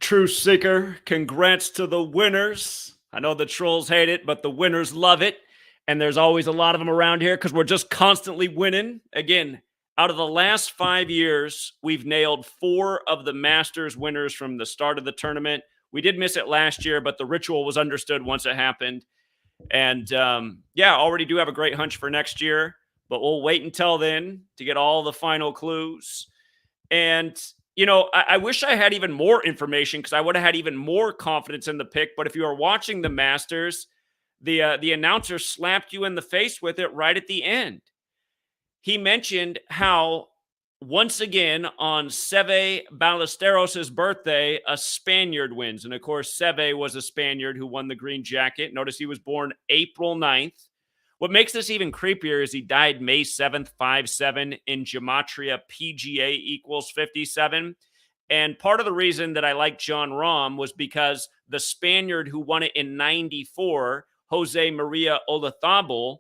True seeker, congrats to the winners. I know the trolls hate it, but the winners love it. And there's always a lot of them around here because we're just constantly winning. Again, out of the last 5 years, we've nailed 4 of the Masters winners from the start of the tournament. We did miss it last year, but the ritual was understood once it happened. And already do have a great hunch for next year, but we'll wait until then to get all the final clues. And I wish I had even more information because I would have had even more confidence in the pick. But if you are watching the Masters, the announcer slapped you in the face with it right at the end. He mentioned how once again on Seve Ballesteros' birthday, a Spaniard wins. And of course, Seve was a Spaniard who won the green jacket. Notice he was born April 9th. What makes this even creepier is he died May 7th, 5-7 in Gematria PGA equals 57. And part of the reason that I like Jon Rahm was because the Spaniard who won it in 94, José María Olazábal,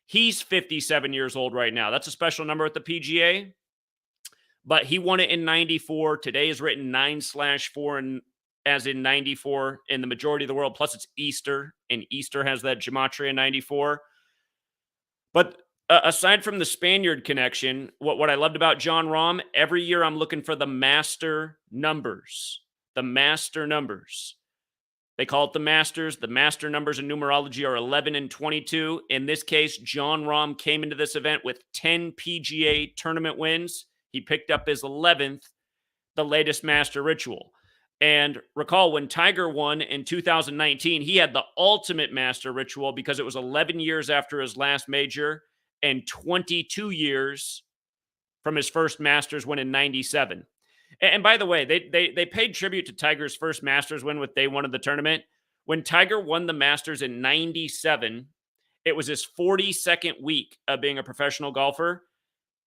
he's 57 years old right now. That's a special number at the PGA. But he won it in 94. Today is written 9/4 as in 94 in the majority of the world. Plus it's Easter, and Easter has that Gematria 94. But aside from the Spaniard connection, what I loved about Jon Rahm, every year I'm looking for the master numbers. The master numbers. They call it the Masters. The master numbers in numerology are 11 and 22. In this case, Jon Rahm came into this event with 10 PGA tournament wins. He picked up his 11th, the latest master ritual. And recall when Tiger won in 2019, he had the ultimate master ritual because it was 11 years after his last major and 22 years from his first Masters win in 97. And by the way, they paid tribute to Tiger's first Masters win with day one of the tournament. When Tiger won the Masters in 97, it was his 42nd week of being a professional golfer.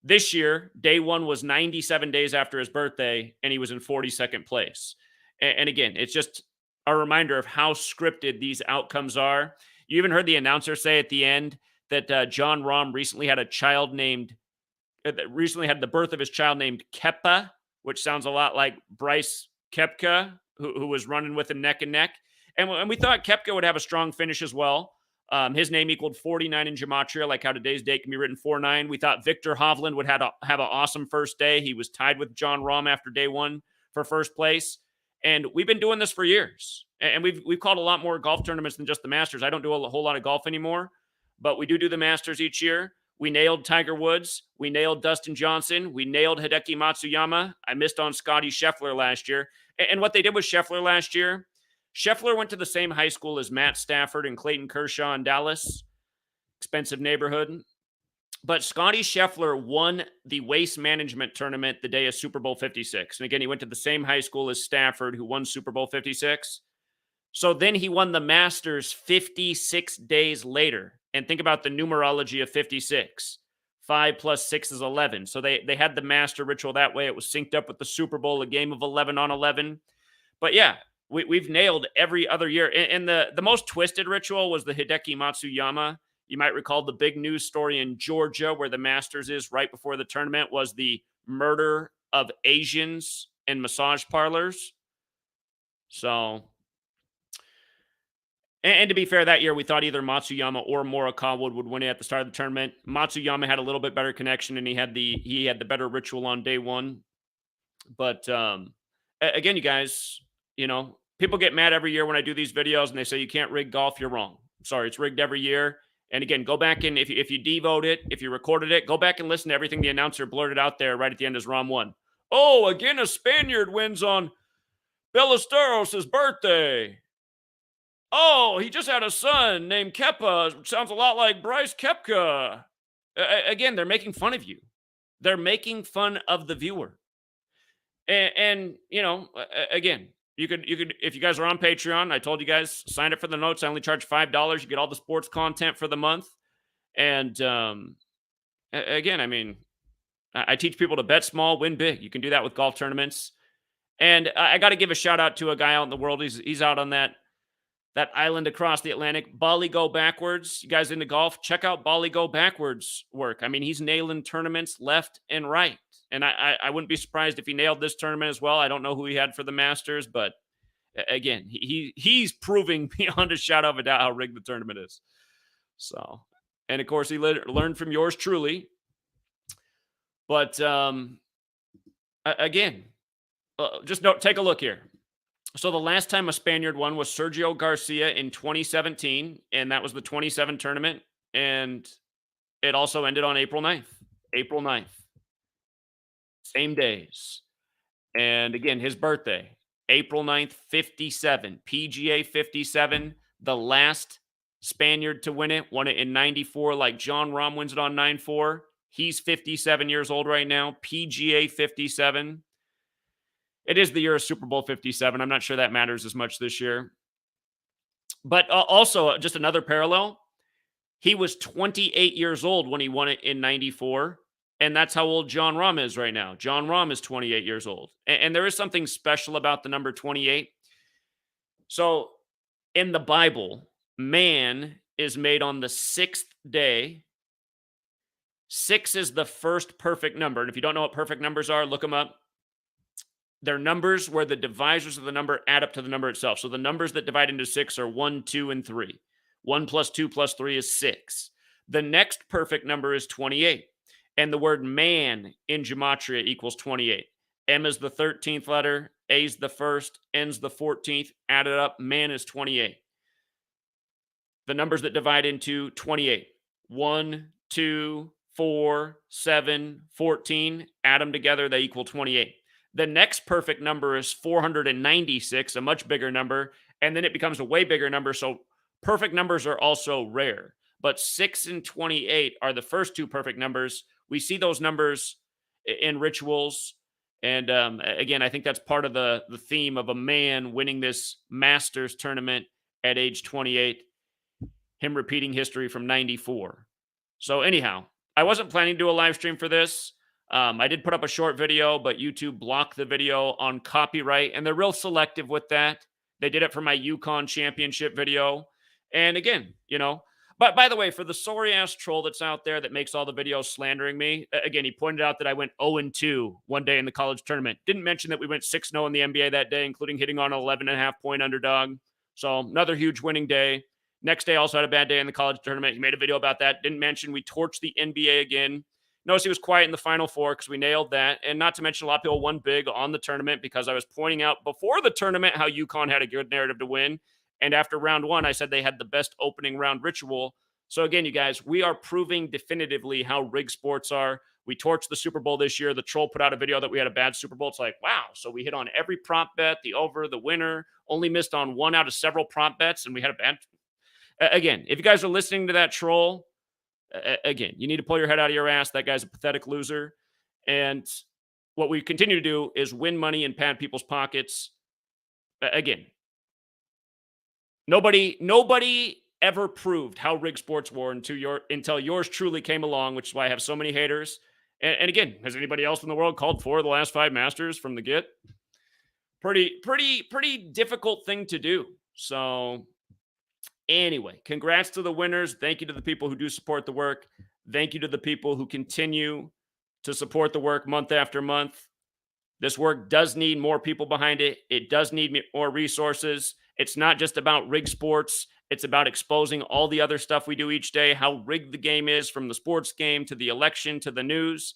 This year, day one was 97 days after his birthday, and he was in 42nd place. And again, it's just a reminder of how scripted these outcomes are. You even heard the announcer say at the end that Jon Rahm recently had the birth of his child named Kepa, which sounds a lot like Bryce Koepka, who was running with him neck and neck. And we thought Koepka would have a strong finish as well. His name equaled 49 in Gematria, like how today's date can be written 49. We thought Viktor Hovland would have an awesome first day. He was tied with Jon Rahm after day one for first place. And we've been doing this for years. And we've called a lot more golf tournaments than just the Masters. I don't do a whole lot of golf anymore, but we do the Masters each year. We nailed Tiger Woods. We nailed Dustin Johnson. We nailed Hideki Matsuyama. I missed on Scotty Scheffler last year. And what they did with Scheffler last year, Scheffler went to the same high school as Matt Stafford and Clayton Kershaw in Dallas. Expensive neighborhood. But Scotty Scheffler won the Waste Management Tournament the day of Super Bowl 56. And again, he went to the same high school as Stafford, who won Super Bowl 56. So then he won the Masters 56 days later. And think about the numerology of 56. 5 plus 6 is 11. So they had the master ritual that way. It was synced up with the Super Bowl, a game of 11 on 11. But yeah, we've nailed every other year. And the most twisted ritual was the Hideki Matsuyama. You might recall the big news story in Georgia where the Masters is right before the tournament was the murder of Asians in massage parlors. So, and to be fair, that year we thought either Matsuyama or Morikawa would win it at the start of the tournament. Matsuyama had a little bit better connection and he had the better ritual on day one. But again, you guys, people get mad every year when I do these videos and they say you can't rig golf. You're wrong. Sorry, it's rigged every year. And again, go back and if you devote it, if you recorded it, go back and listen to everything the announcer blurted out there right at the end as Rahm won. Oh, again, a Spaniard wins on Ballesteros' birthday. Oh, he just had a son named Kepa. Sounds a lot like Bryce Koepka. Again, they're making fun of you. They're making fun of the viewer. And again, you could if you guys are on Patreon, I told you guys, sign up for the notes. I only charge $5. You get all the sports content for the month. And again, I mean, I teach people to bet small, win big. You can do that with golf tournaments. And I got to give a shout out to a guy out in the world. He's out on that island across the Atlantic. Bali Go Backwards. You guys into golf? Check out Bali Go Backwards work. I mean, he's nailing tournaments left and right. And I wouldn't be surprised if he nailed this tournament as well. I don't know who he had for the Masters, but Again, he's proving beyond a shadow of a doubt how rigged the tournament is. So, and of course, he learned from yours truly. But again, just take a look here. So the last time a Spaniard won was Sergio Garcia in 2017, and that was the 27 tournament, and it also ended on April 9th. April 9th. Same days. And again, his birthday, April 9th, 57. PGA 57, the last Spaniard to win it, won it in 94, like John Rahm wins it on 9-4. He's 57 years old right now. PGA 57. It is the year of Super Bowl 57. I'm not sure that matters as much this year. But also, just another parallel, he was 28 years old when he won it in 94. And that's how old John Rahm is right now. John Rahm is 28 years old. And there is something special about the number 28. So in the Bible, man is made on the sixth day. 6 is the first perfect number. And if you don't know what perfect numbers are, look them up. They're numbers where the divisors of the number add up to the number itself. So the numbers that divide into 6 are 1, 2, and 3. 1 plus 2 plus 3 is 6. The next perfect number is 28. And the word man in gematria equals 28. M is the 13th letter, A is the first, N's the 14th. Add it up, man is 28. The numbers that divide into 28. 1, 2, 4, 7, 14. Add them together, they equal 28. The next perfect number is 496, a much bigger number, and then it becomes a way bigger number. So perfect numbers are also rare, but 6 and 28 are the first two perfect numbers. We see those numbers in rituals. And again, I think that's part of the theme of a man winning this Masters tournament at age 28, him repeating history from 94. So anyhow, I wasn't planning to do a live stream for this. I did put up a short video, but YouTube blocked the video on copyright, and they're real selective with that. They did it for my Yukon Championship video. And again, but by the way, for the sorry-ass troll that's out there that makes all the videos slandering me, again, he pointed out that I went 0-2 one day in the college tournament. Didn't mention that we went 6-0 in the NBA that day, including hitting on an 11.5-point underdog. So another huge winning day. Next day, also had a bad day in the college tournament. He made a video about that. Didn't mention we torched the NBA again. Notice he was quiet in the Final Four because we nailed that. And not to mention, a lot of people won big on the tournament because I was pointing out before the tournament how UConn had a good narrative to win. And after round one, I said they had the best opening round ritual. So again, you guys, we are proving definitively how rigged sports are. We torched the Super Bowl this year. The troll put out a video that we had a bad Super Bowl. It's like, wow. So we hit on every prop bet, the over, the winner, only missed on one out of several prop bets, and we had a bad. Again, if you guys are listening to that troll, again, you need to pull your head out of your ass. That guy's a pathetic loser. And what we continue to do is win money and pad people's pockets. Again, nobody ever proved how rigged sports were until yours truly came along, which is why I have so many haters. And again, has anybody else in the world called 4 of the last 5 Masters from the get? Pretty difficult thing to do. So anyway, congrats to the winners. Thank you to the people who do support the work. Thank you to the people who continue to support the work month after month. This work does need more people behind it. It does need more resources. It's not just about rigged sports. It's about exposing all the other stuff we do each day, how rigged the game is, from the sports game to the election to the news.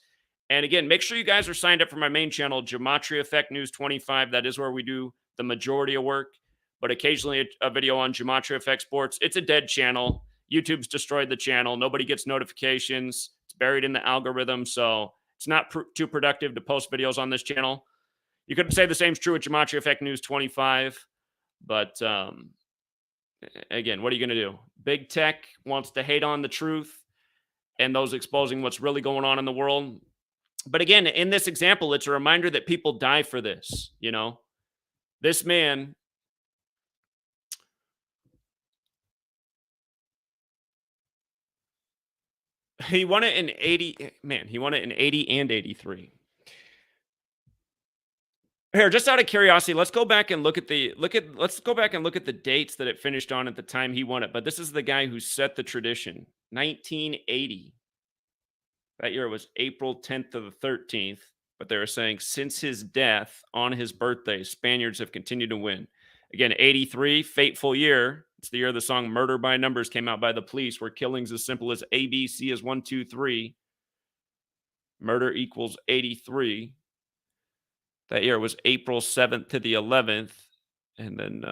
And again, make sure you guys are signed up for my main channel, GematriaEffectNews 25. That is where we do the majority of work, but occasionally a video on Gematria Effect Sports. It's a dead channel. YouTube's destroyed the channel. Nobody gets notifications. It's buried in the algorithm, so it's not too productive to post videos on this channel. You could say the same is true with GematriaEffectNews 25, but again, what are you going to do? Big tech wants to hate on the truth and those exposing what's really going on in the world. But again, in this example, it's a reminder that people die for this. This man, he won it in 80. Man, he won it in 80 and 83. Here, just out of curiosity, let's go back and look at the dates that it finished on at the time he won it. But this is the guy who set the tradition. 1980. That year was April 10th to the 13th. But they were saying since his death on his birthday, Spaniards have continued to win. Again, 83, fateful year. It's the year the song Murder by Numbers came out by the Police, where killings as simple as ABC is 1, 2, 3. Murder equals 83. That year was April 7th to the 11th. And then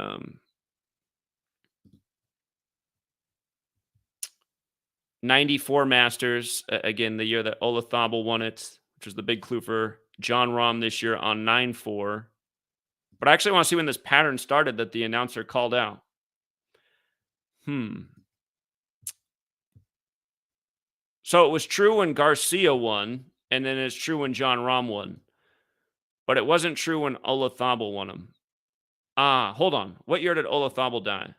94 Masters, again, the year that Olazábal won it, which was the big clue for Jon Rahm this year on 9-4. But I actually want to see when this pattern started that the announcer called out. So it was true when Garcia won, and then it's true when Jon Rahm won. But it wasn't true when Olazábal won them. Hold on. What year did Olazábal die?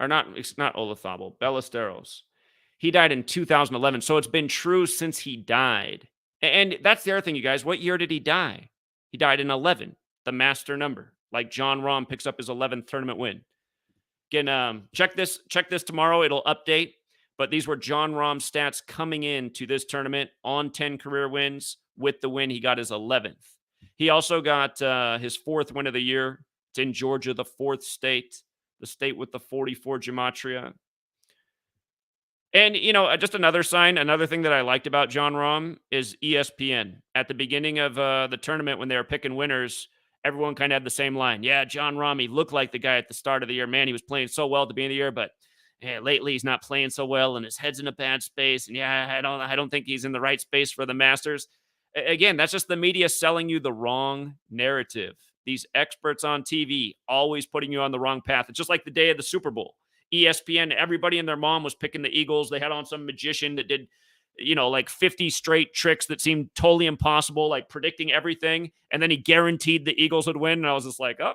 Or not, it's not Olazábal, Ballesteros. He died in 2011, so it's been true since he died. And that's the other thing, you guys. What year did he die? He died in 11, the master number. Like Jon Rahm picks up his 11th tournament win. Again, check this tomorrow. It'll update. But these were Jon Rahm's stats coming into this tournament on 10 career wins. With the win, he got his 11th. He also got his 4th win of the year. It's in Georgia, the 4th state, the state with the 44 Gematria. And, just another thing that I liked about Jon Rahm is ESPN. At the beginning of the tournament, when they were picking winners, everyone kind of had the same line. Yeah, Jon Rahm, he looked like the guy at the start of the year. Man, he was playing so well at the beginning of the year, but lately he's not playing so well, and his head's in a bad space. And I don't think he's in the right space for the Masters. Again, that's just the media selling you the wrong narrative. These experts on TV always putting you on the wrong path. It's just like the day of the Super Bowl. ESPN, everybody and their mom was picking the Eagles. They had on some magician that did, like 50 straight tricks that seemed totally impossible, like predicting everything. And then he guaranteed the Eagles would win. And I was just like, I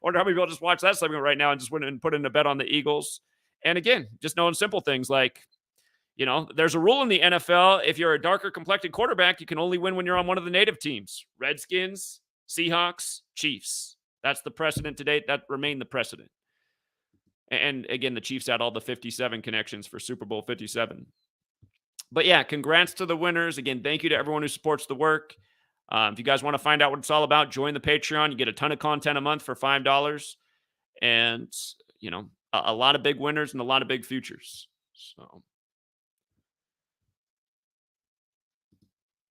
wonder how many people just watch that segment right now and just went and put in a bet on the Eagles. And again, just knowing simple things like, there's a rule in the NFL. If you're a darker complected quarterback, you can only win when you're on one of the native teams. Redskins, Seahawks, Chiefs. That's the precedent to date. That remained the precedent. And again, the Chiefs had all the 57 connections for Super Bowl 57. But yeah, congrats to the winners. Again, thank you to everyone who supports the work. If you guys want to find out what it's all about, join the Patreon. You get a ton of content a month for $5. And, a lot of big winners and a lot of big futures. So,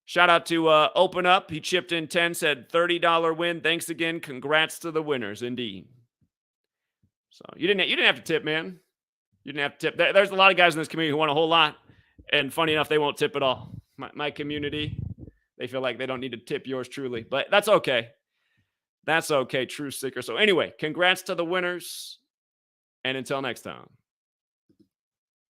shout out to Open Up. He chipped in 10, said $30 win. Thanks again. Congrats to the winners, indeed. So you didn't have to tip, man. You didn't have to tip. There's a lot of guys in this community who won a whole lot, and funny enough, they won't tip at all. My community, they feel like they don't need to tip yours truly, but that's okay. That's okay, true sticker. So anyway, congrats to the winners, and until next time.